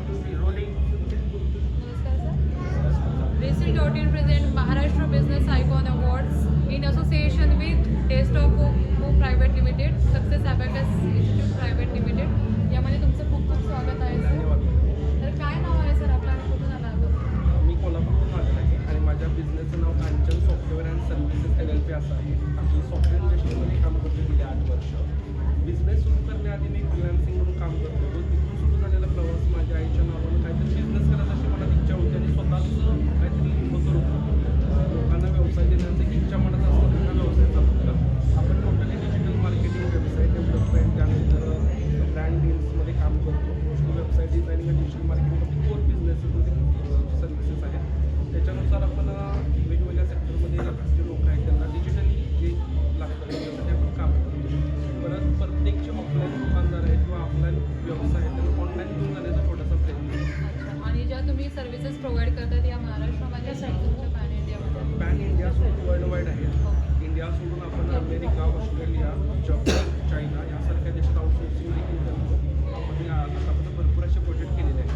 नमस्कार sir. Racing.in present Maharashtra Business Icon Awards in association with Taste of Hope Private Limited, Success Abacus Institute Private Limited. यामध्ये तुमचं खूप खूप स्वागत आहे सर. धन्यवाद. तर काय नाव आहे सर आपलं आणि कुठून आला होता? मी कोल्हापूरहून आलेलो आहे आणि माझ्या बिझनेसचं नाव Kanchan software and services LLP असं आहे. आम्ही सॉफ्टवेअर इंडस्ट्रीमध्ये काम करतो गेले 8 वर्ष. बिझनेस सुरू करण्याआधी मी फ्रीलान्सिंग म्हणून काम करतो. तो तिथून सुरू झालेला प्रवास माझ्या आईच्या नावानं काहीतरी बिझनेस करायची अशी मला इच्छा होती आणि स्वतःचं काहीतरी होतं होतं. लोकांना व्यवसाय देण्याची इच्छा मनात असतं त्यांना व्यवसाय चालू करा. आपण totally digital marketing, website development, त्यानंतर ब्रँड डील्समध्ये काम करतो. मोस्टली वेबसाईट डिझायनिंग आणि डिजिटल मार्केटिंगमध्ये कोर बिझनेसमध्ये सर्व्हिसेस आहेत. त्याच्यानुसार आपण वेगवेगळ्या सेक्टरमध्ये जे लोक आहेत त्यांना डिजिटली जे लागतं त्याच्यासाठी आपण काम करतो. परत प्रत्येक जे ऑफलाईन दुकानदार आहेत किंवा ऑफलाईन व्यवसाय आहेत त्यांना ऑनलाईन घेऊन जाण्याचा थोडासा प्रयत्न आहे. अच्छा. आणि ज्या तुम्ही सर्व्हिसेस प्रोव्हाइड करतात या महाराष्ट्रामध्ये साईड तुमच्या पॅन इंडियामध्ये? पॅन इंडिया सोडून वर्ल्ड वाईड आहे. इंडिया सोडून आपण अमेरिका, ऑस्ट्रेलिया, जपान, चायना यासारख्या देशात आउटसोर्सिंग देखील करतो. आपण आतापर्यंत भरपूर असे प्रोजेक्ट केलेले आहेत.